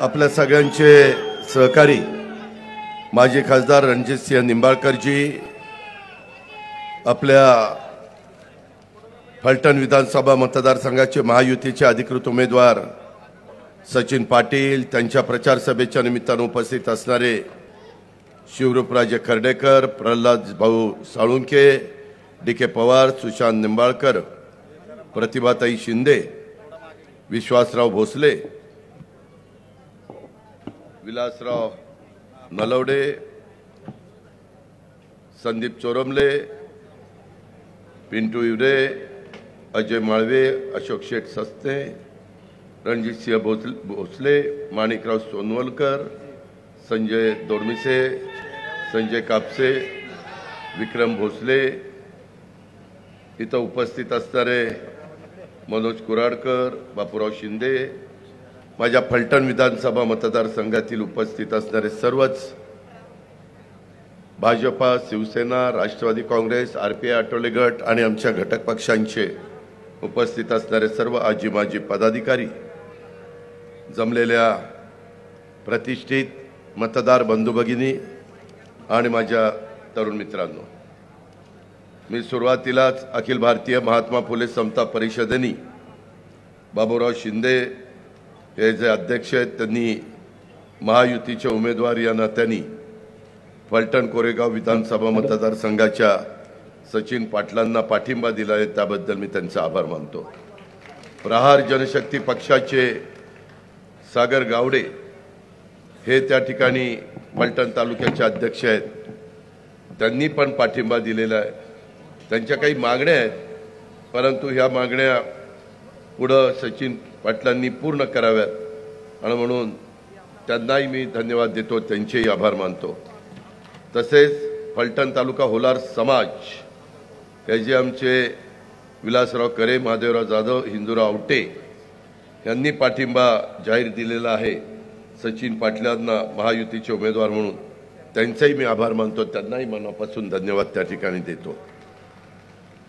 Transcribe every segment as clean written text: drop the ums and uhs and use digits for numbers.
आपल्या सगळ्यांचे सहकारी माजी खासदार रणजितसिंह निंबाळकरजी, आपल्या फलटण विधानसभा मतदारसंघाचे महायुतीचे अधिकृत उमेदवार सचिन पाटील, त्यांच्या प्रचार सभेच्या निमित्ताने उपस्थित असणारे शिवरूपराजे खर्डेकर, प्रल्हाद भाऊ साळुंखे, डी.के. पवार, सुशांत निंबाळकर, प्रतिभाताई शिंदे, विश्वासराव भोसले, विलासराव नलवडे, संदीप चोरमले, पिंटू इवरे, अजय माळवे, अशोक शेठ सस्ते, रणजितसिंह भोसले, माणिकराव सोनवलकर, संजय दोरमिसे, संजय कापसे, विक्रम भोसले, इथं उपस्थित असणारे मनोज कुराडकर, बापूराव शिंदे, माझ्या फलटण विधानसभा मतदारसंघातील उपस्थित असणारे सर्वच भाजपा, शिवसेना, राष्ट्रवादी काँग्रेस, आरपीआय आठवले गट आणि आमच्या घटक पक्षांचे उपस्थित असणारे सर्व आजी माजी पदाधिकारी, जमलेल्या प्रतिष्ठित मतदार बंधू भगिनी आणि माझ्या तरुण मित्रांनो, मी सुरुवातीलाच अखिल भारतीय महात्मा फुले समता परिषदेने बाबूराव शिंदे हे जे अध्यक्ष आहेत त्यांनी महायुतीचे उमेदवार या नात्याने फलटण कोरेगाव विधानसभा मतदारसंघाच्या सचिन पाटलांना पाठिंबा दिला आहे, त्याबद्दल मी त्यांचे आभार मानतो। प्रहार जनशक्ती पक्षाचे सागर गावडे हे त्या ठिकाणी फलटण तालुक्याचे अध्यक्ष आहेत, त्यांनी पण पाठिंबा दिलेला आहे। त्यांच्या काही मागण्या आहेत, परंतु ह्या मागण्या पुढे सचिन पाटलांनी पूर्ण कराव्यात आणि म्हणून त्यांनाही मी धन्यवाद देतो, त्यांचेही आभार मानतो। तसेच फलटण तालुका होलार समाज हे जे आमचे विलासराव करे, महादेवराव जाधव, हिंदूराव आवटे यांनी पाठिंबा जाहीर दिलेला आहे सचिन पाटलांना महायुतीचे उमेदवार म्हणून, त्यांचाही मी आभार मानतो, त्यांनाही मनापासून धन्यवाद त्या ठिकाणी देतो।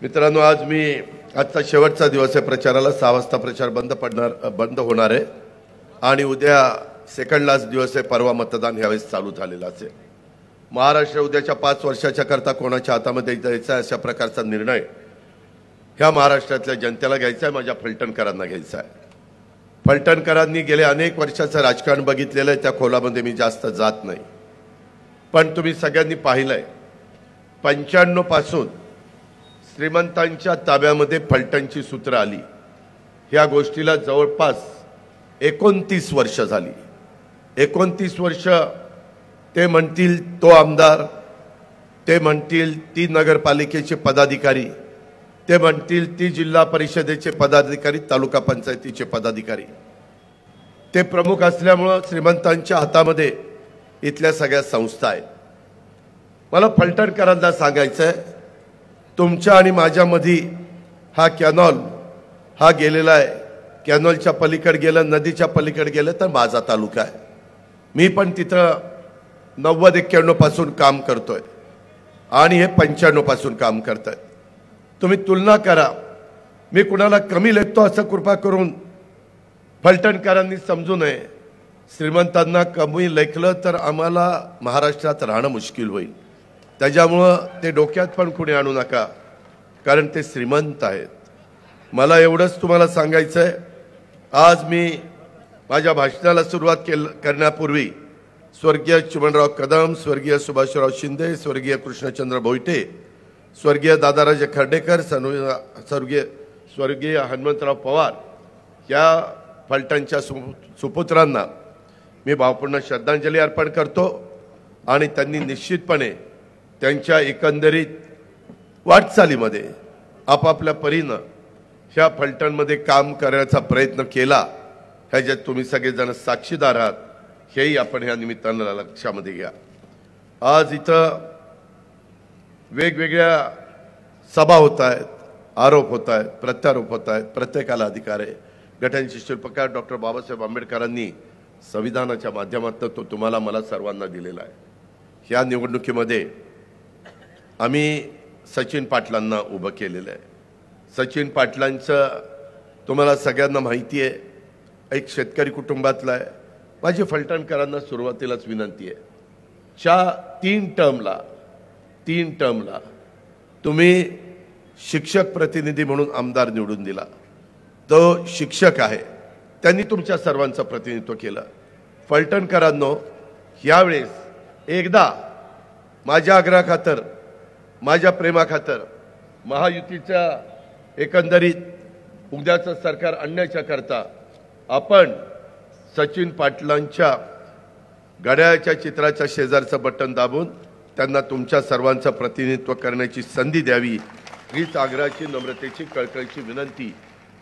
मित्रांनो, आजचा शेवटचा दिवस आहे प्रचाराला। 6 वाजता प्रचार बंद होणार आहे आणि उद्या सेकंड लास्ट दिवस आहे, परवा मतदान यावेळेस चालू झालेलं असेल। महाराष्ट्र उद्याच्या 5 वर्षाच्या करता कोणाच्या हातामध्ये द्यायचा अशा प्रकारचा निर्णय ह्या महाराष्ट्रातल्या जनतेला घ्यायचा आहे, माझ्या फलटणकरांना घ्यायचा आहे। फलटणकरांनी गेले अनेक वर्षाचं राजकारण बघितलेलं आहे, त्या खोलामध्ये मी जास्त जात नाही, पण तुम्ही सगळ्यांनी पाहिलंय 95 पासून श्रीमंतांच्या ताब्यामध्ये फलटणची सूत्र आली, ह्या गोष्टीला जवळपास 29 वर्ष झाली। 29 वर्ष ते म्हणतील तो आमदार, ते म्हणतील ती नगरपालिकेचे पदाधिकारी, ते म्हणतील ती जिल्हा परिषदेचे पदाधिकारी, तालुका पंचायतीचे पदाधिकारी, ते प्रमुख असल्यामुळे श्रीमंतांच्या हातामध्ये इथल्या सगळ्या संस्था आहेत। मला फलटणकरांना सांगायचं आहे, तुमच्या आणि माझ्यामध्ये हा कॅनॉल हा गेलेला आहे, कॅनॉलच्या पलीकडे गेलं, नदीच्या पलीकडे गेलं तर माझा तालुका आहे। मी पण तिथं 90-91 पासून काम करतोय आणि हे 95 पासून काम करतायत। तुम्ही तुलना करा, मी कुणाला कमी लेखतो असं कृपा करून फलटणकरांनी समजू नये। श्रीमंतांना कमी लेखलं तर आम्हाला महाराष्ट्रात राहणं मुश्किल होईल, त्याच्यामुळं ते डोक्यात पण कुणी आणू नका, कारण ते श्रीमंत आहेत। मला एवढंच तुम्हाला सांगायचं आहे, आज मी माझ्या भाषणाला सुरुवात करण्यापूर्वी स्वर्गीय चिमणराव कदम, स्वर्गीय सुभाषराव शिंदे, स्वर्गीय कृष्णचंद्र भोईटे, स्वर्गीय दादाराजे खर्डेकर, स्वर्गीय हनुमंतराव पवार या फलटणच्या सुपुत्रांना मी भावपूर्ण श्रद्धांजली अर्पण करतो आणि त्यांनी निश्चितपणे त्यांच्या एकंदरीत वाटचालीमध्ये आपापल्या परीनं ह्या फलटणमध्ये काम करण्याचा प्रयत्न केला, ह्याच्यात तुम्ही सगळेजण साक्षीदार आहात, हेही आपण ह्या निमित्तानं लक्षामध्ये घ्या। आज इथं वेगवेगळ्या सभा होत आहेत, आरोप होत आहेत, प्रत्यारोप होत आहेत, प्रत्येकाला अधिकार आहे। घटनेचे शिल्पकार डॉक्टर बाबासाहेब आंबेडकरांनी संविधानाच्या माध्यमातून तो तुम्हाला मला सर्वांना दिलेला आहे। ह्या निवडणुकीमध्ये आम्ही सचिन पाटलांना उभं केलेलं आहे। सचिन पाटलांचं तुम्हाला सगळ्यांना माहिती आहे, एक शेतकरी कुटुंबातला आहे, माझी फलटणकरांना सुरुवातीलाच विनंती आहे, तीन टर्मला तुम्ही शिक्षक प्रतिनिधी म्हणून आमदार निवडून दिला. तो शिक्षक आहे, त्यांनी तुमच्या सर्वांचं प्रतिनिधित्व केलं. फलटणकरांनो, यावेळेस एकदा माझ्या आग्रहाखातर, माझ्या प्रेमाखातर, महायुतीच्या एकंदरीत उद्याचं सरकार आणण्याच्या करता आपण सचिन पाटलांच्या घड्याळाच्या चित्राच्या शेजारचं बटन दाबून त्यांना तुमच्या सर्वांचं प्रतिनिधित्व करण्याची संधी द्यावी, हीच आग्रहाची, नम्रतेची, कळकळीची विनंती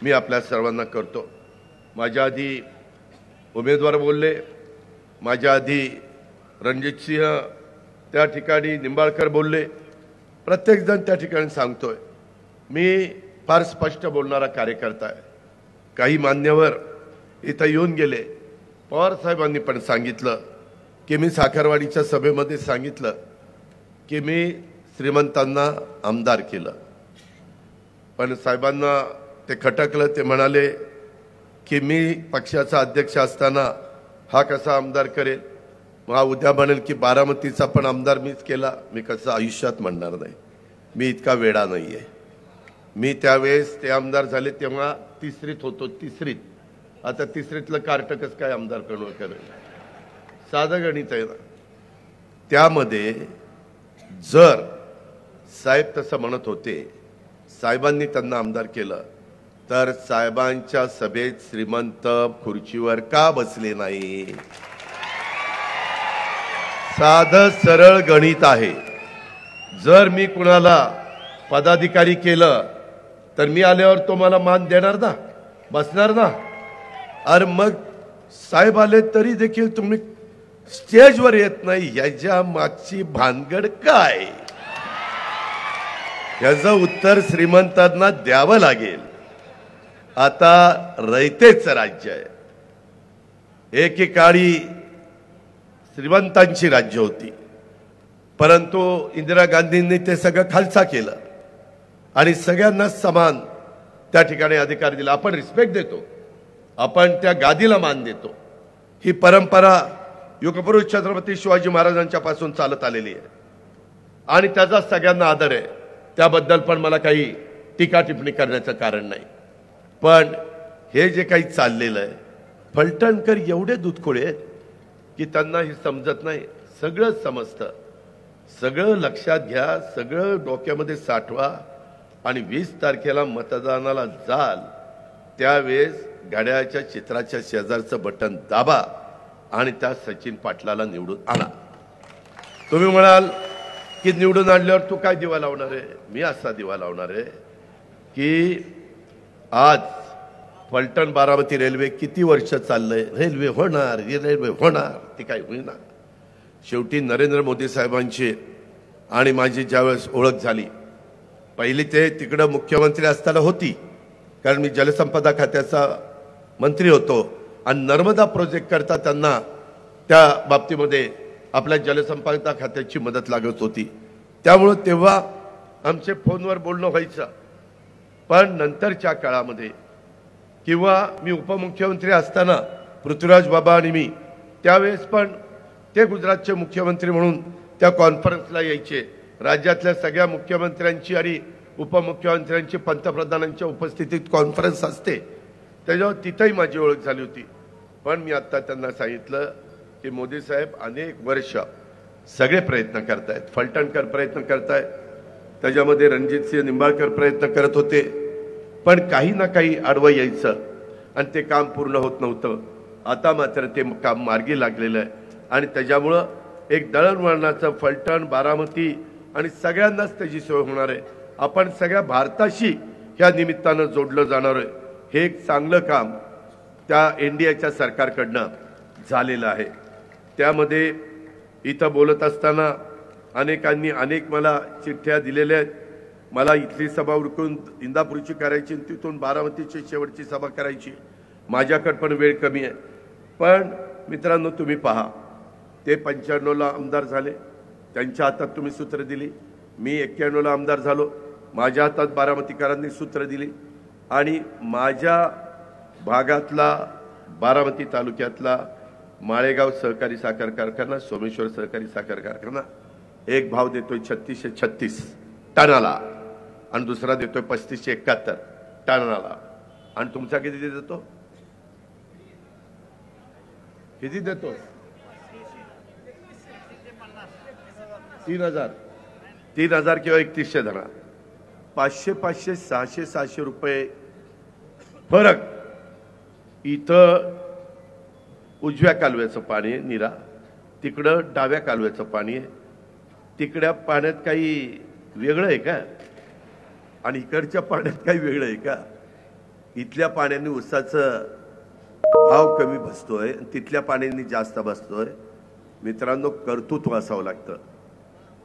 मी आपल्या सर्वांना करतो. माझ्या आधी उमेदवार बोलले, माझ्या आधी रणजितसिंह त्या ठिकाणी, निंबाळकर बोलले, प्रत्येकजण त्या ठिकाणी सांगतोय. मी फार स्पष्ट बोलणारा कार्यकर्ता आहे. काही मान्यवर इथं येऊन गेले. पवार साहेबांनी पण सांगितलं की मी साखरवाडीच्या सभेमध्ये सांगितलं की मी श्रीमंतांना आमदार केलं, पण साहेबांना ते खटकलं. ते म्हणाले की मी पक्षाचा अध्यक्ष असताना हा कसा आमदार करेल, मग हा उद्या म्हणेल की बारामतीचा पण आमदार मीच केला. मी कसं आयुष्यात म्हणणार नाही, मी इतका वेडा नाही आहे. मी त्यावेळेस ते आमदार झाले तेव्हा तिसरीत होतो, तिसरीत. आता तिसरीतलं कार्ट कसं काय आमदार करेल, साधं गणित आहे ना. त्यामध्ये जर साहेब तसं म्हणत होते, साहेबांनी त्यांना आमदार केलं, तर साहेबांच्या सभेत श्रीमंत खुर्चीवर का बसले नाही? साधं सरळ गणित आहे. जर मी कुणाला पदाधिकारी केलं तर मी आल्यावर तो मला मान देणार ना, बसणार ना. अरे मग साहेब आले तरी देखील तुम्ही स्टेजवर येत नाही, याच्या मागची भानगड काय? याचं उत्तर श्रीमंतांना द्यावं लागेल. आता रयतेचं राज्य आहे. एकेकाळी श्रीमंतांची राज्य होती, परंतु इंदिरा गांधींनी ते सगळं खालसा केलं आणि सगळ्यांना समान त्या ठिकाणी अधिकार दिला. आपण रिस्पेक्ट देतो, आपण त्या गादीला मान देतो. ही परंपरा युगपुरुष छत्रपती शिवाजी महाराजांच्या पासून चालत आलेली आहे आणि त्याचा सगळ्यांना आदर आहे. त्याबद्दल पण मला काही टीका टिप्पणी करण्याचं कारण नाही. पण हे जे काही चाललेलं आहे, फलटणकर एवढे दुधखोळे आहेत की त्यांना हे समजत नाही. सगळं समजतं, सगळं लक्षात घ्या, सगळं डोक्यामध्ये साठवा आणि 20 तारखेला मतदानाला जाल त्यावेळेस घड्याळाच्या चित्राच्या शेजारचं बटन दाबा आणि त्या सचिन पाटलाला निवडून आणा. तुम्ही म्हणाल की निवडून आणल्यावर तू काय दिवा लावणार आहे? मी असा दिवा लावणार आहे की आज फलटण बारामती रेल्वे किती वर्ष चाललंय, रेल्वे होणार, रेल्वे होणार, ती काय होईना. शेवटी नरेंद्र मोदी साहेबांची आणि माझी ज्यावेळेस ओळख झाली, पहिली ते तिकडं मुख्यमंत्री असताना होती, कारण मी जलसंपदा खात्याचा मंत्री होतो आणि नर्मदा प्रोजेक्ट करता त्यांना त्या बाबतीमध्ये आपल्या जलसंपदा खात्याची मदत लागत होती. त्यामुळे तेव्हा आमचे फोनवर बोलणं व्हायचं. पण नंतरच्या काळामध्ये किंवा मी उपमुख्यमंत्री असताना पृथ्वीराज बाबा आणि मी त्यावेळेस पण ते गुजरातचे मुख्यमंत्री म्हणून त्या कॉन्फरन्सला यायचे. राज्यातल्या सगळ्या मुख्यमंत्र्यांची आणि उपमुख्यमंत्र्यांची पंतप्रधानांच्या उपस्थितीत कॉन्फरन्स असते, त्याच्यावर तिथंही माझी ओळख झाली होती. पण मी आत्ता त्यांना सांगितलं की मोदी साहेब अनेक वर्ष सगळे प्रयत्न करतायत, फलटणकर प्रयत्न करतायत, त्याच्यामध्ये रणजितसिंह निंबाळकर प्रयत्न करत होते, पण काही ना काही आडवं यायचं आणि ते काम पूर्ण होत नव्हतं. आता मात्र ते काम मार्गी लागलेलं आहे आणि त्याच्यामुळं एक दळणवळणाचं फलटण बारामती आणि सगळ्यांनाच त्याची सोय होणार आहे. आपण सगळ्या भारताशी ह्या निमित्तानं जोडलं जाणार आहे. हे एक चांगलं काम त्या एनडीएच्या सरकारकडनं झालेलं आहे. त्यामध्ये इथं बोलत असताना अनेकांनी अनेक मला चिठ्ठ्या दिलेल्या आहेत. मला इथली सभा उरकून इंदापूरची करायची, तिथून बारामतीची शेवटची सभा करायची. माझ्याकडे पण वेळ कमी आहे. पण मित्रांनो, तुम्ही पहा, ते 95ला आमदार झाले, त्यांच्या हातात तुम्ही सूत्र दिली. मी 91ला आमदार झालो, माझ्या हातात बारामतीकरांनी सूत्र दिली आणि माझ्या भागातला बारामती तालुक्यातला माळेगाव सहकारी साखर कारखाना, सोमेश्वर सहकारी साखर कारखाना एक भाव देतोय 3636 टनाला आणि दुसरा देतोय 3571 टनाला. आणि तुमचा किती देतो? किती देतो? 3000 किंवा 3100 धरा. 500 600 रुपये फरक. इथं उजव्या कालव्याचं पाणी आहे नीरा, तिकडं डाव्या कालव्याचं पाणी आहे. तिकड्या पाण्यात काही वेगळं आहे का आणि इकडच्या पाण्यात काही वेगळं आहे का? इथल्या पाण्याने ऊसाचं भाव कमी बसतोय, तिथल्या पाण्याने जास्त बसतोय. मित्रांनो, कर्तृत्व असावं लागतं,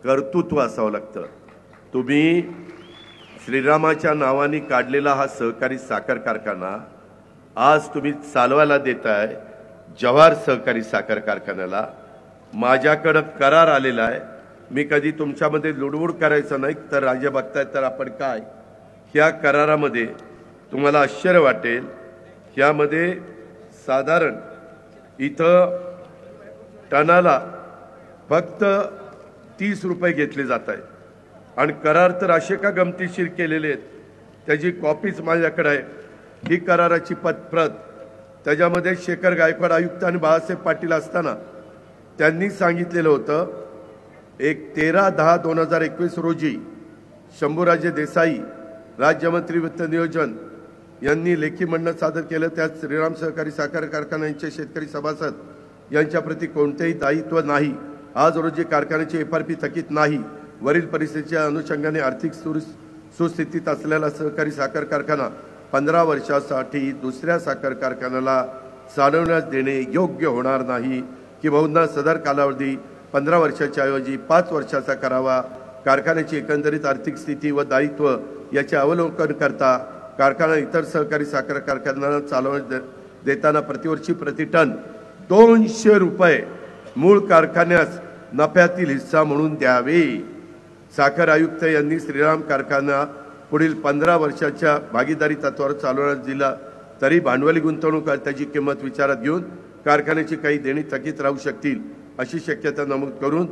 कर्तृत्व असावं लागतं. तुम्ही श्रीरामाच्या नावाने काढलेला हा सहकारी साखर कारखाना आज तुम्ही चालवायला देताय. जवाहर सहकारी साखर कारखान्याला माझ्याकडे करार आलेला आहे. मी कधी तुमच्यामध्ये लुडबुड करायचं नाही, तर राज्य बघताय तर आपण काय ह्या करारामध्ये तुम्हाला आश्चर्य वाटेल. ह्यामध्ये साधारण इथं टनाला फक्त 30 रुपये घेतले जात आहेत आणि करार तर असे का गमतीशीर केलेले आहेत, त्याची कॉपीच माझ्याकडे आहे. ही कराराची प्रत त्याच्यामध्ये शेखर गायकवाड आयुक्त आणि बाळासाहेब पाटील असताना त्यांनी सांगितलेलं होतं. 13/10/2021 रोजी शंभूराजे देसाई राज्यमंत्री वित्त नियोजन यांनी लेखी म्हणणं सादर केलं. त्यात श्रीराम सहकारी साखर कारखान्यांचे शेतकरी सभासद यांच्याप्रती कोणतेही दायित्व नाही. आज रोजी कारखान्याची FRP थकीत नाही. वरील परिस्थितीच्या अनुषंगाने आर्थिक सुस्थितीत असलेला सहकारी साखर कारखाना 15 वर्षासाठी दुसऱ्या साखर कारखान्याला चालवण्यास देणे योग्य होणार नाही, की बहुधा सदर कालावधी 15 वर्षाच्या ऐवजी 5 वर्षाचा करावा. कारखान्याची एकंदरीत आर्थिक स्थिती व दायित्व याचे अवलोकन करता कारखाना इतर सहकारी साखर कारखान्यांना चालवण्यास देताना प्रतिवर्षी प्रतिटन 200 रुपये मूळ कारखान्यास नफ्यातील हिस्सा म्हणून द्यावे. साखर आयुक्त यांनी श्रीराम कारखाना पुढील 15 वर्षाच्या भागीदारी तत्वावर चालवण्यास दिला तरी भांडवली गुंतवणूक त्याची किंमत विचारात घेऊन कारखान्याची काही देणी थकीत राहू शकतील अशी शक्यता नमूद करून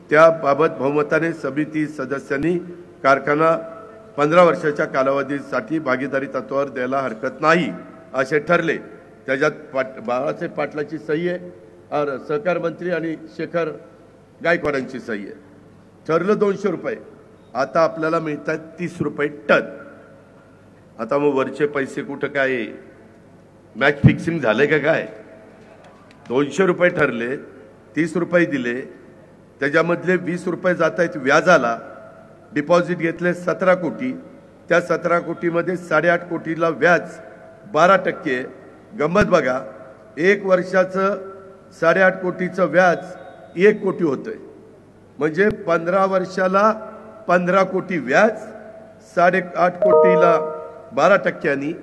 त्याबाबत बहुमताने समिती सदस्यांनी कारखाना 15 वर्षाच्या कालावधीसाठी भागीदारी तत्वावर द्यायला हरकत नाही असे ठरले. त्याच्यात बाळासाहेब पाटलाची सही आहे, सहकार मंत्री आणि शेखर गायकवाडांची सही आहे. ठरलं 200 रुपये. आता आपल्याला मिळतात 30 रुपये टन. आता मग वरचे पैसे कुठं काय मॅच फिक्सिंग झालंय का काय? 200 रुपये ठरले, 30 रुपये दिले, त्याच्यामधले 20 रुपये जात आहेत व्याजाला. डिपॉझिट घेतले 17 कोटी, त्या 17 कोटीमध्ये 8.5 कोटीला व्याज 12%. गंमत बघा, 1 वर्षाचं 8.5 कोटीचं व्याज 1 कोटी होतंय. म्हणजे 15 वर्षाला 15 कोटी व्याज, 8.5 कोटीला 12%.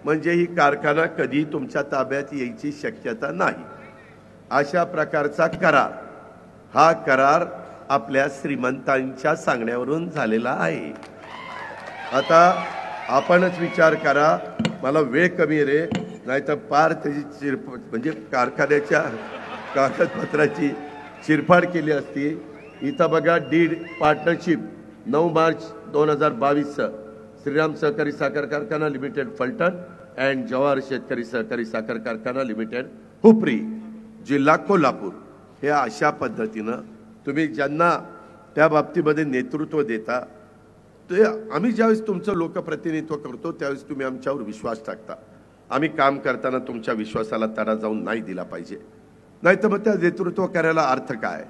म्हणजे ही कारखाना कधी तुमच्या ताब्यात यायची शक्यता नाही. अशा प्रकारचा करार, हा करार आपल्या श्रीमंतांच्या सांगण्यावरून झालेला आहे. आता आपणच विचार करा. मला वेळ कमी रे, नाहीतर पार त्याची म्हणजे कारखान्याच्या कागदपत्राची चिरफाड केली असती. इथं बघा, डीड पार्टनरशिप 9 मार्च 2022 श्रीराम सहकारी साखर कारखाना लिमिटेड फलटण अँड जवाहर शेतकरी सहकारी साखर कारखाना लिमिटेड हुपरी, जिल्हा कोल्हापूर. हे अशा पद्धतीनं तुम्ही ज्यांना त्या बाबतीमध्ये नेतृत्व देता, ते आम्ही ज्यावेळेस तुमचं लोकप्रतिनिधित्व करतो त्यावेळेस तुम्ही आमच्यावर विश्वास टाकता. आम्ही काम करताना तुमच्या विश्वासाला तडा जाऊन नाही दिला पाहिजे. नाहीतर मग त्या नेतृत्व करायला अर्थ काय?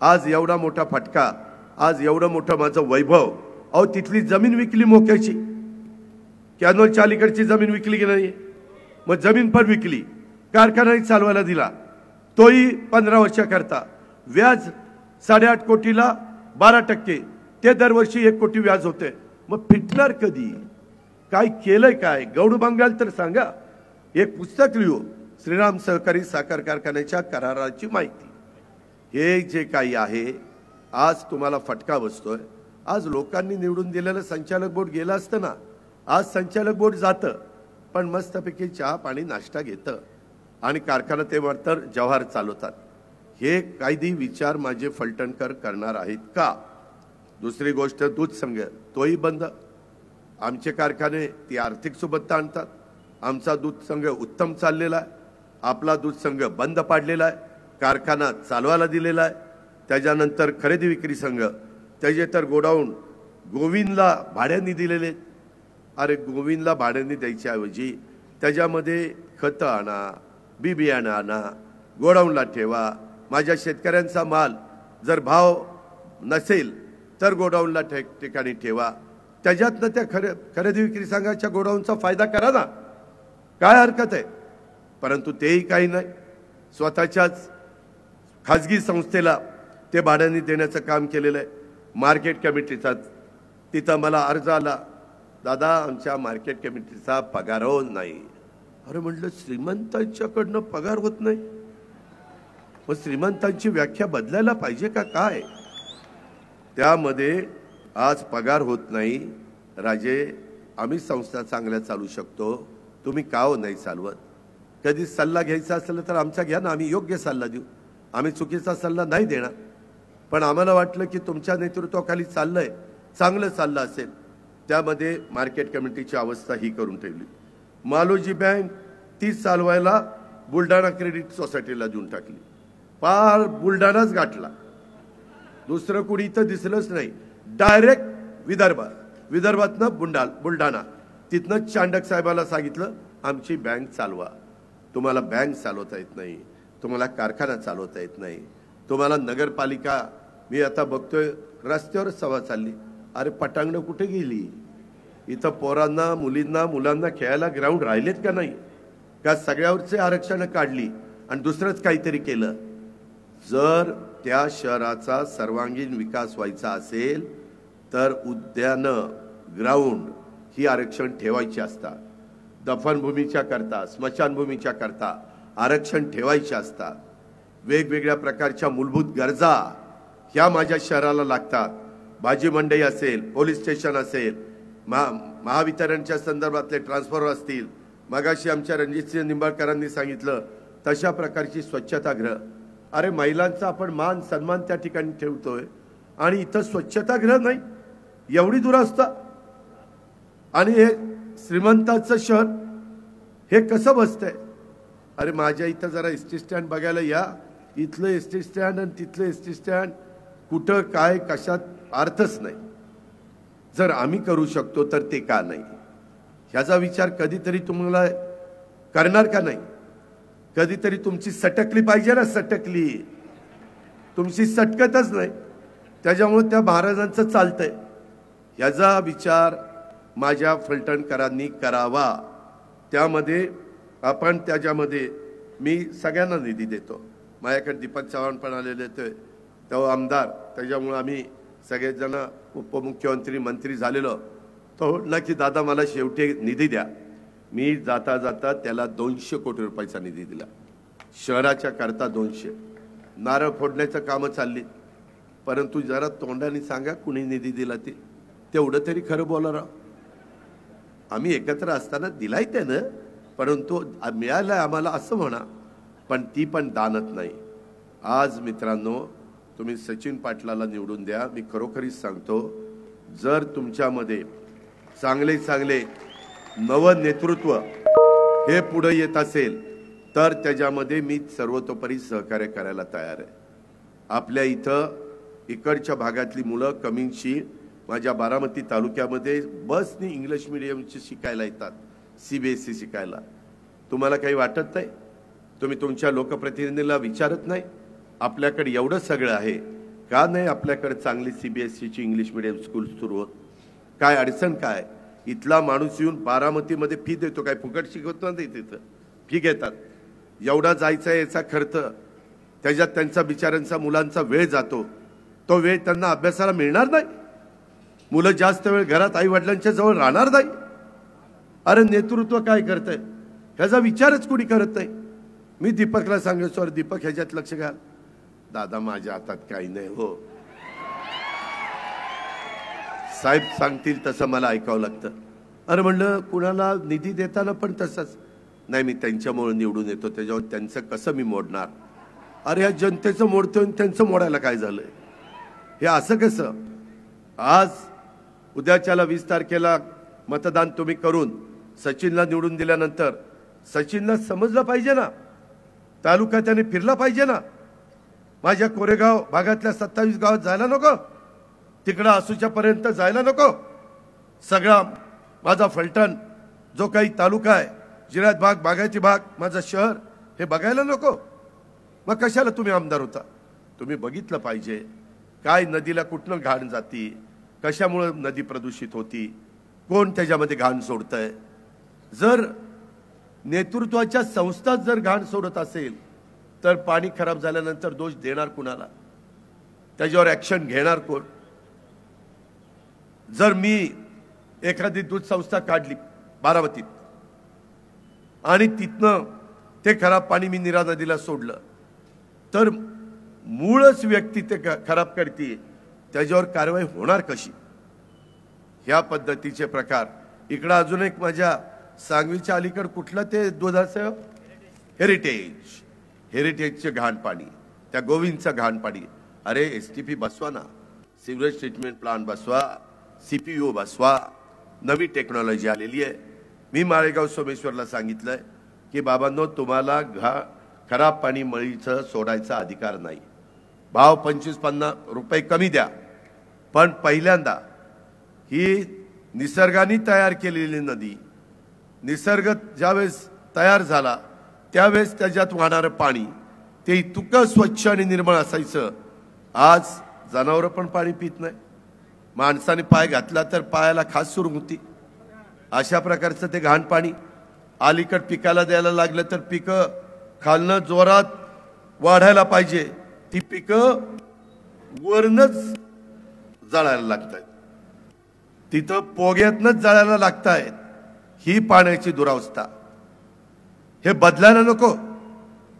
आज एवढा मोठा फटका, आज एवढं मोठं माझं वैभव, अहो तिथली जमीन विकली मोक्याची, कॅनोलच्या अलीकडची जमीन विकली की नाही? मग जमीन पण विकली, कारखानाही चालवायला दिला, तोही 15 वर्षाकरता. व्याज 8.5 कोटीला 12%, ते दरवर्षी 1 कोटी व्याज होते. मग फिटणार कधी? काय केलंय काय? गौड बंगाल तर सांगा. एक पुस्तक लिहू, श्रीराम सहकारी साखर कारखान्याच्या कराराची माहिती. हे जे काही आहे, आज तुम्हाला फटका बसतोय. आज लोकांनी निवडून दिलेलं संचालक बोर्ड गेलं असतं ना, आज संचालक बोर्ड जातं पण मस्तपैकी चहा पाणी नाश्ता घेतं. आणि कारखाना ते तर जव्हार चालवतात. हे कायदी विचार माझे फलटणकर करणार आहेत का? दुसरी गोष्ट, दूध संघ तोही बंद. आमचे कारखाने ती आर्थिक सुबत्ता आणतात. आमचा दूध संघ उत्तम चाललेला आहे. आपला दूध संघ बंद पाडलेला आहे, कारखाना चालवायला दिलेला आहे. त्याच्यानंतर खरेदी विक्री संघ, त्याचे तर गोडाऊन गोविंदला भाड्याने दिलेले. अरे गोविंदला भाड्याने द्यायच्याऐवजी त्याच्यामध्ये खतं आणा, बी बियाणं आणा, गोडाऊनला ठेवा. माझ्या शेतकऱ्यांचा माल जर भाव नसेल तर गोडाऊनला ठिकाणी ठेवा. त्याच्यातनं त्या खरेदी विक्री संघाच्या गोडाऊनचा फायदा करा ना, काय हरकत आहे? परंतु तेही काही नाही. स्वतःच्याच खाजगी संस्थेला ते भाड्याने देण्याचं काम केलेलं आहे. मार्केट कमिटीचा तिथं मला अर्ज आला, दादा आमच्या मार्केट कमिटीचा पगार होत नाही. अरे म्हटलं श्रीमंतांच्याकडनं पगार होत नाही, मग श्रीमंतांची व्याख्या बदलायला पाहिजे का काय? त्यामध्ये आज पगार होत नाही. राजे, आम्ही संस्था चांगल्या चालू शकतो, तुम्ही का हो नाही चालवत? कधी सल्ला घ्यायचा असेल तर आमचा घ्या ना, आम्ही योग्य सल्ला देऊ. आम्ही चुकीचा सल्ला नाही देणार. पण आम्हाला वाटलं की तुमच्या नेतृत्वाखाली चाललंय, चांगलं चाललं असेल. त्यामध्ये मार्केट कमिटीची अवस्था ही करून ठेवली. मालोजी बँक ती चालवायला बुलढाणा क्रेडिट सोसायटीला देऊन टाकली. पार बुलढाणाच गाठला, दुसरं कुणी इथं दिसलंच नाही. डायरेक्ट विदर्भातनं बुलढाणा. तिथनं चांडक साहेबाला सांगितलं आमची बँक चालवा. तुम्हाला बँक चालवता येत नाही, तुम्हाला कारखाना चालवता येत नाही, तुम्हाला नगरपालिका. मी आता बघतोय रस्त्यावर सभा चालली. अरे पटांगणं कुठे गेली? इथं पोरांना, मुलांना खेळायला ग्राउंड राहिलेत का नाही? का सगळ्यावरचे आरक्षण काढली आणि दुसरंच काहीतरी केलं? जर त्या शहराचा सर्वांगीण विकास व्हायचा असेल तर उद्यानं, ग्राउंड ही आरक्षण ठेवायची असतात. दफनभूमीच्या करता, स्मशानभूमीच्या करता आरक्षण ठेवायचे असतात. वेगवेगळ्या प्रकारच्या मूलभूत गरजा ह्या माझ्या शहराला लागतात. भाजी मंडई असेल, पोलीस स्टेशन असेल, महावितरणच्या संदर्भातले ट्रान्सफॉर्मर असतील. मगाशी आमच्या रणजितसिंह निंबाळकरांनी सांगितलं तशा प्रकारची स्वच्छतागृह. अरे महिलांचा आपण मान सन्मान त्या ठिकाणी ठेवतोय आणि इथं स्वच्छतागृह नाही, एवढी दुरावस्था. आणि हे श्रीमंताचं शहर हे कसं बसतंय? अरे माझ्या इथं जरा एसटी स्टँड बघायला या. इथलं एसटी स्टँड आणि तिथलं एसटी स्टँड कुठं काय कशात अर्थच नाही. जर आम्ही करू शकतो तर ते का नाही? ह्याचा विचार कधीतरी तुम्हाला करणार का नाही? कधीतरी तुमची सटकली पाहिजे ना, सटकली. तुमची सटकतच नाही, त्याच्यामुळे त्या महाराजांचं चालतंय. ह्याचा विचार माझ्या फलटणकरांनी करावा. त्यामध्ये आपण त्याच्यामध्ये मी सगळ्यांना निधी देतो. माझ्याकडे दीपक चव्हाण पण आलेले होते, तो आमदार. त्याच्यामुळे आम्ही सगळेजण उपमुख्यमंत्री मंत्री झालेलो. तो म्हटला की दादा मला शेवटी निधी द्या. मी जाता जाता त्याला 200 कोटी रुपयाचा निधी दिला, शहराच्या करता 200. नारळ फोडण्याचं कामं चालली. परंतु जरा तोंडाने सांगा कुणी निधी दिला ते, तेवढं तरी खरं बोला राव. आम्ही एकत्र असताना दिलाय त्यानं, परंतु मिळालंय आम्हाला असं म्हणा, पण ती पण दानत नाही. आज मित्रांनो, तुम्ही सचिन पाटलाला निवडून द्या. मी खरोखरीच सांगतो, जर तुमच्यामध्ये चांगले चांगले नव नेतृत्व हे पुढे येत असेल तर त्याच्यामध्ये मी सर्वतोपरी सहकार्य करायला तयार आहे. आपल्या इथं इकडच्या भागातली मुलं कमींची माझ्या बारामती तालुक्यामध्ये बसनी इंग्लिश मीडियमची शिकायला येतात, CBSE शिकायला. तुम्हाला काही वाटत नाही? तुम्ही तुमच्या लोकप्रतिनिधीला विचारत नाही? आपल्याकडे एवढं सगळं आहे, का नाही आपल्याकडे चांगली CBSEची इंग्लिश मीडियम स्कूल सुरू होत? काय अडचण काय? इथला माणूस येऊन बारामतीमध्ये फी देतो, काय फुकट शिकवत नाही तिथं, फी घेतात. एवढा जायचा याचा खर्च, त्याच्यात त्यांचा बिचाऱ्यांचा मुलांचा वेळ जातो. तो वेळ त्यांना अभ्यासाला मिळणार नाही. मुलं जास्त वेळ घरात आई वडिलांच्या जवळ राहणार नाही. अरे नेतृत्व काय करतंय ह्याचा विचारच कोणी करत नाही. मी दीपकला सांगायचो, अरे दीपक ह्याच्यात लक्ष घाल. दादा माझ्या हातात काही नाही हो, साहेब सांगतील तसं मला ऐकावं लागतं. अरे म्हणलं कुणाला निधी देताना पण तसंच, नाही मी त्यांच्यामुळे निवडून येतो, त्याच्यावर त्यांचं कसं मी मोडणार? अरे या जनतेचं मोडतोय आणि त्यांचं मोडायला काय झालंय? हे असं कसं? आज उद्याच्याला 20 तारखेला मतदान तुम्ही करून सचिनला निवडून दिल्यानंतर सचिनला समजलं पाहिजे ना, तालुका त्याने फिरला पाहिजे ना, माझ्या कोरेगाव भागातल्या 27 गावात जायला नको, तिकडं आसूच्या पर्यंत जायला नको, सगळा माझा फलटण जो काही तालुका आहे, जिल्ह्यात भाग, बागायती भाग, माझं शहर हे बघायला नको? मग कशाला तुम्ही आमदार होता? तुम्ही बघितलं पाहिजे काय नदीला कुठनं घाण जाती, कशामुळे नदी प्रदूषित होती, कोण त्याच्यामध्ये घाण सोडतंय. जर नेतृत्वाच्या संस्थाच जर घाण सोडत असेल तर पाणी खराब झाल्यानंतर दोष देणार कुणाला? त्याच्यावर ऍक्शन घेणार कोण? जर मी एखादी दूध संस्था काढली बारामतीत आणि तिथनं ते खराब पाणी मी नीरा नदीला सोडलं तर मूळच व्यक्ती ते खराब करते, त्याच्यावर कारवाई होणार कशी? ह्या पद्धतीचे प्रकार इकडं. अजून एक माझ्या सांगवीच्या अलीकड कुठलं ते दुधाचं हेरिटेजचे घाण पाणी, त्या गोविंदचं घाण पाणी. अरे STP बसवा ना, सिवरेज ट्रीटमेंट प्लांट बसवा, CPO बसवा, नवी टेक्नॉलॉजी आलेली आहे. मी माळेगाव सोमेश्वरला सांगितलंय की बाबांनो, तुम्हाला खराब पाणी मळीचं सोडायचा अधिकार नाही. भाव 25-50 रुपये कमी द्या, पण पहिल्यांदा ही निसर्गाने तयार केलेली नदी, निसर्ग ज्यावेळेस तयार झाला त्यावेळेस त्याच्यात वाहणारं पाणी ते इतकं स्वच्छ आणि निर्मळ असायचं. आज जनावरं पण पाणी पित नाही, माणसाने पाय घातला तर पायाला खास सुरू होती. अशा प्रकारचं ते घाण पाणी अलीकड पिकाला द्यायला लागलं तर पिकं खालनं जोरात वाढायला पाहिजे, ती पिकं वरनच जळायला लागतायत, तिथं पोग्यातनच जळायला लागतायत. ही पाण्याची दुरावस्था. हे बदलायला नको,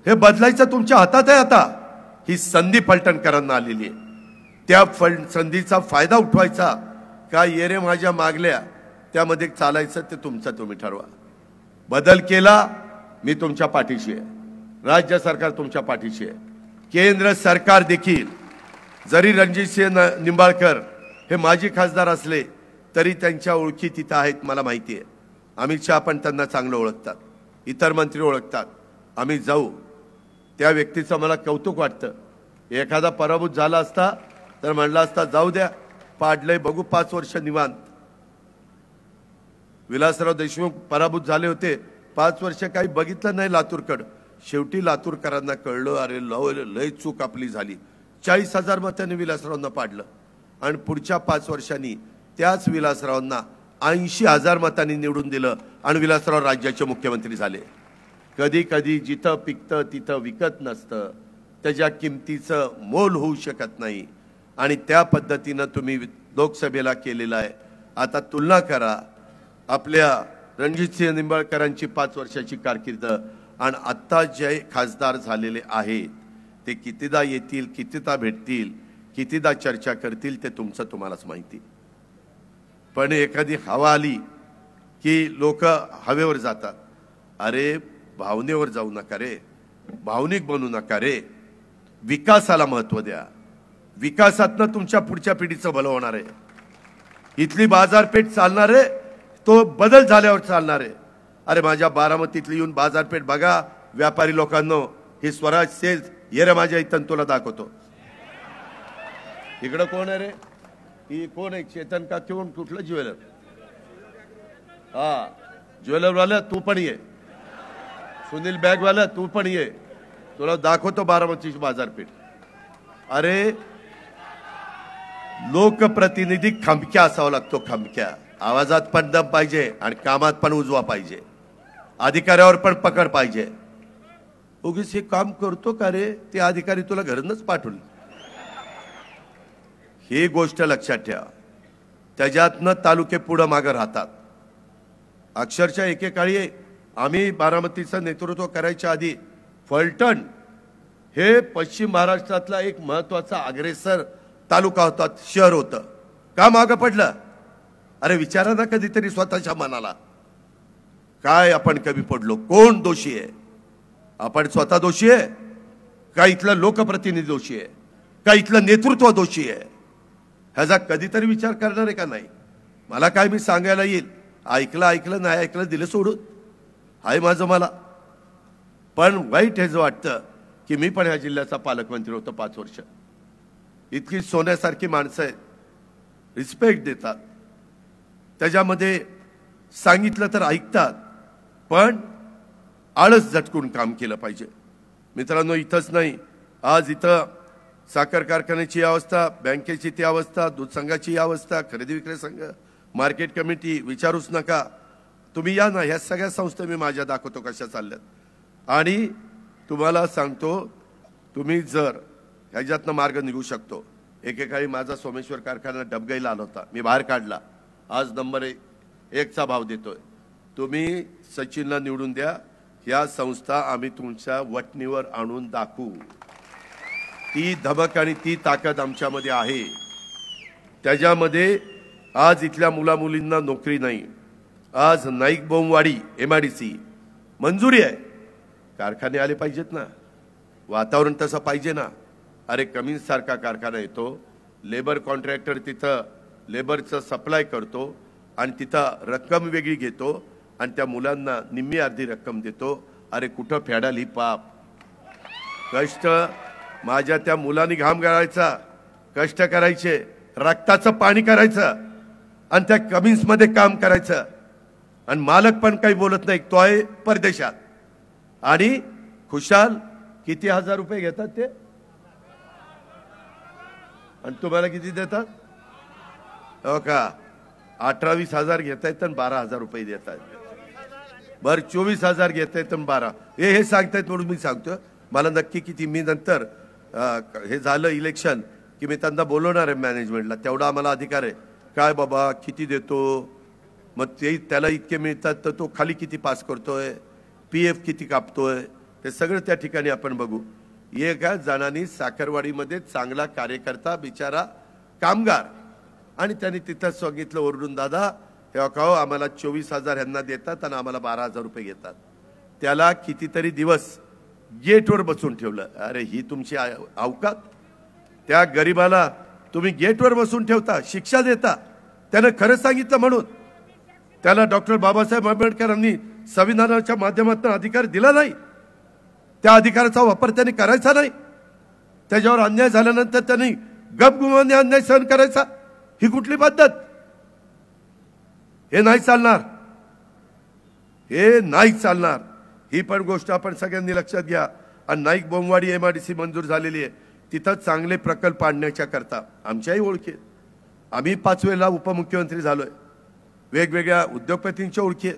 हे बदलायचं तुमच्या हातात आहे. आता ही संधी फलटणकरांना आलेली आहे, त्या संधीचा फायदा उठवायचा का येरे माझ्या मागल्या त्यामध्ये चालायचं ते तुमचं तुम्ही ठरवा. बदल केला मी तुमच्या पाठीशी आहे, राज्य सरकार तुमच्या पाठीशी आहे, केंद्र सरकार देखील. जरी रणजितसिंह निंबाळकर हे माजी खासदार असले तरी त्यांच्या ओळखी तिथं आहेत, मला माहिती आहे. अमित शहा पण त्यांना चांगलं ओळखतात, इतर मंत्री ओळखतात. आम्ही जाऊ, त्या व्यक्तीचं मला कौतुक वाटतं. एखादा पराभूत झाला असता तर म्हणला असता जाऊ द्या, पाडलंय बघू 5 वर्ष निवांत. विलासराव देशमुख पराभूत झाले होते, 5 वर्ष काही बघितलं नाही लातूरकडं. शेवटी लातूरकरांना कळलं अरे लय चूक आपली झाली. 40,000 मतांनी विलासरावांना पाडलं आणि पुढच्या 5 वर्षांनी त्याच विलासरावांना 80,000 मतांनी निवडून दिलं आणि विलासराव राज्याचे मुख्यमंत्री झाले. कधी कधी जिथं पिकतं तिथं विकत नसतं, त्याच्या किमतीचं मोल होऊ शकत नाही आणि त्या पद्धतीनं तुम्ही लोकसभेला केलेलं आहे. आता तुलना करा आपल्या रणजितसिंह निंबाळकरांची 5 वर्षाची कारकीर्द आणि आत्ता जे खासदार झालेले आहेत ते कितीदा येतील, कितीदा भेटतील, कितीदा चर्चा करतील ते तुमचं तुम्हालाच माहिती. पण एखादी हवा आली की लोक हवेवर जातात. अरे भावनेवर जाऊ नका रे, भावनिक बनू नका रे, विकासाला महत्व द्या. विकासातनं तुमच्या पुढच्या पिढीचं भलं होणार आहे. इथली बाजारपेठ चालणार आहे, तो बदल झाल्यावर चालणार आहे. अरे माझ्या बारामतीतली येऊन बाजारपेठ बघा व्यापारी लोकांनो, हे स्वराज सेल्स ये रे माझ्या इथं तुला दाखवतो. इकडं कोण आहे रे? ही कोण आहे? चेतन का कोण? कुठलं ज्वेलर? हा ज्वेलरवाला तू पण ये, सुनील बॅगवाला तू पण ये, तुला दाखवतो बारामतीची बाजारपेठ. अरे लोकप्रतिनिधी खमक्या असावा लागतो, खमक्या. आवाजात पण दम पाहिजे आणि कामात पण उजवा पाहिजे, अधिकाऱ्यावर पण पकड पाहिजे. उगीच हे काम करतो का रे, ते अधिकारी तुला घरूनच पाठवले. ही गोष्ट लक्षात ठेवा. त्याच्यातनं तालुके पुढं मागं राहतात. अक्षरशः एकेकाळी आम्ही बारामतीचं नेतृत्व करायच्या आधी फलटण हे पश्चिम महाराष्ट्रातला एक महत्वाचा अग्रेसर तालुका होता, शहर होतं. का मागं पडलं? अरे विचारा ना कधीतरी स्वतःच्या मनाला. काय आपण कमी पडलो? कोण दोषी आहे? आपण स्वतः दोषी आहे का इथला लोकप्रतिनिधी दोषी आहे का इथलं नेतृत्व दोषी आहे? ह्याचा कधीतरी विचार करणार आहे का नाही? मला काय मी सांगायला येईल, ऐकलं नाही ऐकलं दिलं सोडून, हाय माझं मला. पण वाईट हेच वाटतं की मी पण ह्या जिल्ह्याचा पालकमंत्री होतो 5 वर्ष. इतकी सोन्यासारखी माणसं आहेत, रिस्पेक्ट देतात, त्याच्यामध्ये सांगितलं तर ऐकतात, पण आळस झटकून काम केलं पाहिजे. मित्रांनो, इथंच नाही, आज इथं साखर कारखान्याची अवस्था, बँकेची ती अवस्था, दूध संघाची अवस्था, खरेदी विक्री संघ, मार्केट कमिटी, विचारूच नका. तुम्ही या ना, ह्या सगळ्या संस्था मी माझ्या दाखवतो कशा चालल्यात. आणि तुम्हाला सांगतो, तुम्ही जर ह्याच्यातनं मार्ग निघू शकतो. एकेकाळी माझा सोमेश्वर कारखाना डबगाईला आला होता, मी बाहेर काढला. आज नंबर 1चा भाव देतोय. तुम्ही सचिनला निवडून द्या, या संस्था आम्ही तुमच्या वटणीवर आणून दाखवू. ती धमक आणि ती ताकद आमच्यामध्ये आहे. त्याच्यामध्ये आज इथल्या मुलामुलींना नोकरी नाही. आज नाईक बोमवाडी MIDC मंजुरी आहे. कारखाने आले पाहिजेत ना, वातावरण तसं पाहिजे ना. अरे कमिन्स सारखा कारखाना येतो, लेबर कॉन्ट्रॅक्टर तिथं लेबरचं सप्लाय करतो आणि तिथं रक्कम वेगळी घेतो आणि त्या मुलांना निम्मी अर्धी रक्कम देतो. अरे कुठं फेडाल ही पाप? कष्ट माझ्या त्या मुलांनी घाम गाळायचा, कष्ट करायचे, रक्ताचं पाणी करायचं आणि त्या कमिन्समध्ये काम करायचं. आणि मालक पण काही बोलत नाही, तो आहे परदेशात. आणि खुशाल किती हजार रुपये घेतात ते, आणि तुम्हाला किती देतात? हो का, 18-20 हजार घेतायत आणि 12,000 रुपये देतात. बरं 24,000 घेतायत आणि 12 हे सांगतायत म्हणून मी सांगतो. मला नक्की किती, मी नंतर हे झालं इलेक्शन की मी त्यांना बोलवणार आहे मॅनेजमेंटला, तेवढा आम्हाला अधिकार आहे. काय बाबा किती देतो, मग ते त्याला इतके मिळतात तर तो खाली किती पास करतोय, PF किती कापतोय, ते सगळं त्या ठिकाणी आपण बघू. एका जणांनी साखरवाडीमध्ये चांगला कार्यकर्ता, बिचारा कामगार, आणि त्यांनी तिथं सांगितलं ओरडून, दादा हे का आम्हाला 24,000 ह्यांना देतात आणि आम्हाला 12,000 रुपये घेतात. त्याला कितीतरी दिवस गेटवर बसून ठेवलं. अरे ही तुमची अवकात? त्या गरीबाला तुम्ही गेटवर बसून ठेवता, शिक्षा देता. त्यानं खरं सांगितलं म्हणून त्याला डॉक्टर बाबासाहेब आंबेडकरांनी संविधानाच्या माध्यमातून अधिकार दिला नाही. त्या अधिकाराचा वापर त्यांनी करायचा नाही. त्याच्यावर अन्याय झाल्यानंतर त्यांनी गपगुमाने अन्याय सहन करायचा. ही कुठली पद्धत? हे नाही चालणार, हे नाही चालणार. ही पण गोष्ट आपण सगळ्यांनी लक्षात घ्या. आणि नाईक बोमवाडी MIDC मंजूर झालेली आहे, तिथं चांगले प्रकल्प आणण्याच्या करता आमच्याही ओळखी, आम्ही 5 वेळेला उपमुख्यमंत्री झालोय. वेगवेगळ्या उद्योगपतींच्या ओळखी,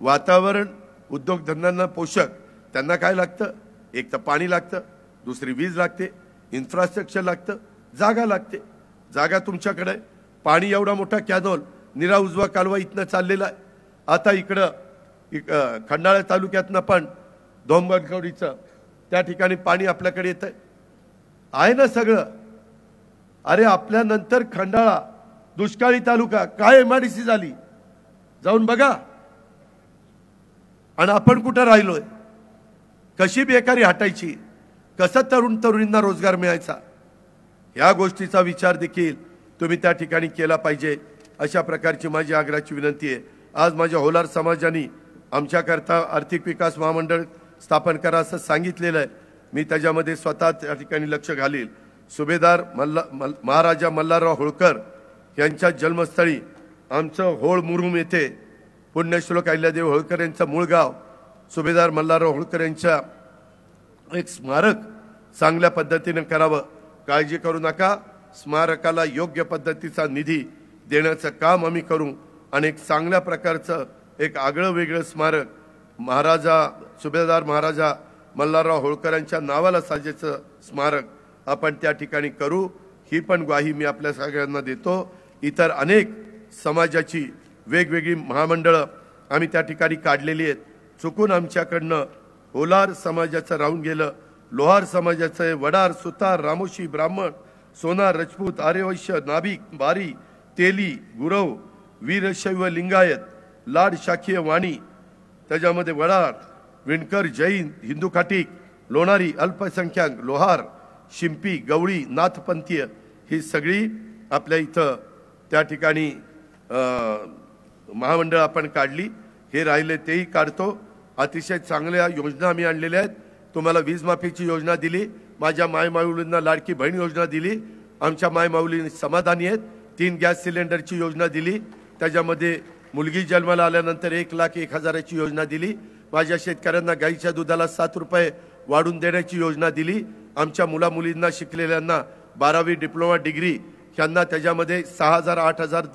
वातावरण, उद्योगधंद्यांना पोषक, त्यांना काय लागतं? एक तर पाणी लागतं, दुसरी वीज लागते, इन्फ्रास्ट्रक्चर लागतं, जागा लागते. जागा तुमच्याकडे, पाणी एवढा मोठा कॅनॉल, निरा उजवा कालवा इथनं चाललेला आहे. आता इकडं खंडाळा तालुक्यातनं पण धोंबलकवडीचं त्या ठिकाणी पाणी आपल्याकडे येत आहे ना सगळं. अरे आपल्यानंतर खंडाळा दुष्काळी तालुका, काय MIDC झाली जाऊन बघा. आणि आपण कुठं राहिलोय? कशी बेकारी हटायची, कसं तरुणींना रोजगार मिळायचा, या गोष्टीचा विचार देखील तुम्ही त्या ठिकाणी केला पाहिजे. अशा प्रकारची माझी आग्रहाची विनंती आहे. आज माझ्या होलार समाजाने आमच्याकरता आर्थिक विकास महामंडळ स्थापन करा असं सांगितलेलं आहे. मी त्याच्यामध्ये स्वतः त्या ठिकाणी लक्ष घालील. सुभेदार महाराजा मल्हारराव होळकर यांच्या जन्मस्थळी आमचं होळ मुरुम येथे पुण्यश्लोक अहिल्यादेवी होळकर यांचं मूळ गाव, सुभेदार मल्हारराव होळकर यांच्या एक स्मारक चांगल्या पद्धतीने करावं. काळजी करू नका, स्मारकाला योग्य पद्धतीचा निधी देण्याचं काम आम्ही करू आणि एक चांगल्या प्रकारचं एक आगळं वेगळं स्मारक सुभेदार महाराजा मल्हारराव होळकरांच्या नावाला साजेचं स्मारक आपण त्या ठिकाणी करू. ही पण ग्वाही मी आपल्या सगळ्यांना देतो. इतर अनेक समाजाची वेगवेगळी महामंडळं आम्ही त्या ठिकाणी काढलेली आहेत. चुकून आमच्याकडनं होलार समाजाचं राहून गेलं, लोहार समाजाचं, वडार, सुतार, रामोशी, ब्राह्मण, सोनार, राजपूत, आर्यवैश्य, नाभिक, बारी, तेली, गुरव, वीरशैव, लिंगायत, लाड, शाखीय, वाणी त्याच्यामध्ये वडार, विणकर, जैन, हिंदू खाटीक, लोणारी, अल्पसंख्याक, लोहार, शिंपी, गवळी, नाथपंथीय ही सगळी आपल्या इथं त्या ठिकाणी महामंडळ आपण काढली. हे राहिले तेही काढतो. अतिशय चांगल्या योजना आम्ही आणलेल्या आहेत. तुम्हाला वीज माफीची योजना दिली, माझ्या मायमाऊलींना लाडकी बहीण योजना दिली, आमच्या मायमाऊली समाधानी आहेत. 3 गॅस सिलेंडरची योजना दिली, त्याच्यामध्ये मुलगी जन्माला आल्यानंतर 1,01,000ची योजना दिली. माझ्या शेतकऱ्यांना गाईच्या दुधाला 7 रुपये वाढून देण्याची योजना दिली. आमच्या मुलामुलींना शिकलेल्यांना 12वी डिप्लोमा डिग्री यांना त्याच्यामध्ये 6,000, 8,000,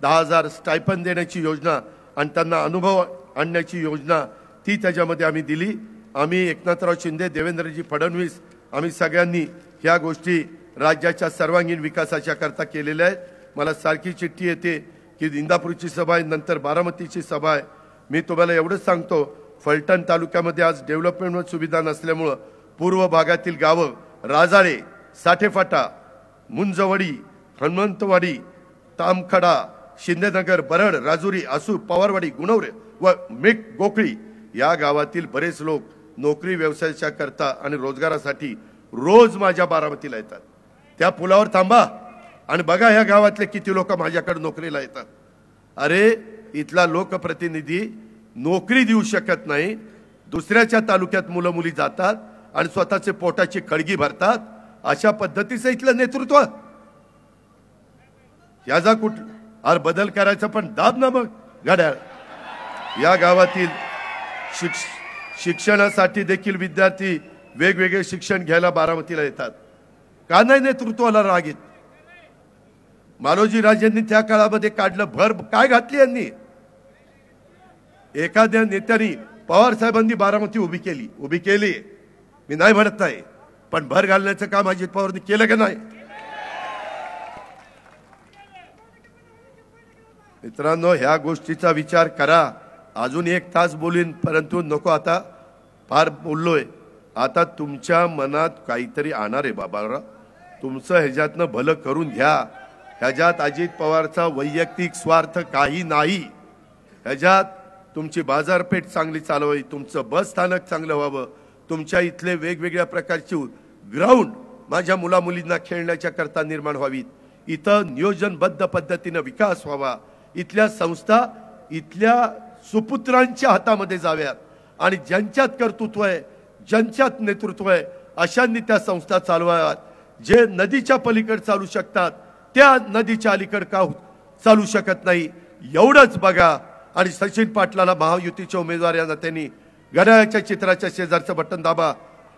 10,000 स्टायपन देण्याची योजना आणि त्यांना अनुभव आणण्याची योजना ती त्याच्यामध्ये आम्ही दिली. आम्ही एकनाथराव शिंदे, देवेंद्रजी फडणवीस आम्ही सगळ्यांनी ह्या गोष्टी राज्याच्या सर्वांगीण विकासाच्या करता केलेल्या आहेत. मला सारखी चिठ्ठी येते की इंदापूरची सभा आहे, नंतर बारामतीची सभा आहे. मी तुम्हाला एवढंच सांगतो, फलटण तालुक्यामध्ये आज डेव्हलपमेंट सुविधा नसल्यामुळं पूर्व भागातील गावं राजाळे, साठेफाटा, मुंजवडी, हनुमंतवाडी, तामखडा, शिंदेनगर, बरड, राजुरी, आसू, पवारवाडी, गुणवरे व मेक गोखळी या गावातील बरेच लोक नोकरी व्यवसायाच्या करता आणि रोजगारासाठी रोज माझ्या बारामतीला येतात. त्या पुलावर थांबा आणि बघा ह्या गावातले किती लोक माझ्याकडे नोकरीला येतात. अरे इथला लोकप्रतिनिधी नोकरी देऊ शकत नाही, दुसऱ्याच्या तालुक्यात मुलं मुली जातात आणि स्वतःचे पोटाची खळगी भरतात. अशा पद्धतीचं इथलं नेतृत्व. याचा अरे बदल करायचा पण दाब ना मग घड्याळ. या गावातील शिक्षणासाठी देखील विद्यार्थी वेगवेगळे शिक्षण घ्यायला बारामतीला येतात. का नाही नेतृत्वाला राग येत? मालोजी राजेंनी त्या काळामध्ये काढलं भर काय घातली यांनी. एखाद्या नेत्याने पवार साहेबांनी बारामती उभी केली मी नाही म्हणत नाही, पण भर घालण्याचं काम अजित पवारनी केलं का नाही? मित्रांनो, ह्या गोष्टीचा विचार करा. अजून 1 तास बोलीन, परंतु नको, आता फार बोललोय. आता तुमच्या मनात काहीतरी आणणार आहे बाबाराव. तुमचं ह्याच्यातनं भलं करून घ्या. ह्याच्यात अजित पवारचा वैयक्तिक स्वार्थ काही नाही. ह्याच्यात तुमची बाजारपेठ चांगली चालवावी, तुमचं बस स्थानक चांगलं व्हावं, तुमच्या इथले वेगवेगळ्या प्रकारची ग्राउंड माझ्या मुलामुलींना खेळण्याच्या करता निर्माण व्हावीत. इथं नियोजनबद्ध पद्धतीनं विकास व्हावा. इथल्या संस्था इथल्या सुपुत्रांच्या हातामध्ये जाव्यात आणि ज्यांच्यात कर्तृत्व आहे, ज्यांच्यात नेतृत्व आहे, अशांनी त्या संस्था चालवाव्यात. जे नदीच्या पलीकडे चालू शकतात त्या नदीच्या अलीकडे का चालू शकत नाही एवढंच बघा. आणि सचिन पाटलाला महायुतीच्या उमेदवार या नात्याने घड्याळाच्या चित्राच्या शेजारचं बटन दाबा.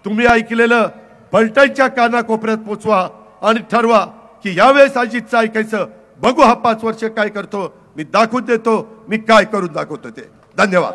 तुम्ही ऐकलेलं फलटणच्या कानाकोपऱ्यात पोचवा आणि ठरवा की यावेळेस अजितचं ऐकायचं. बघू हा 5 वर्ष काय करतो, मी दाखवून देतो मी काय करून दाखवतो ते. धन्यवाद.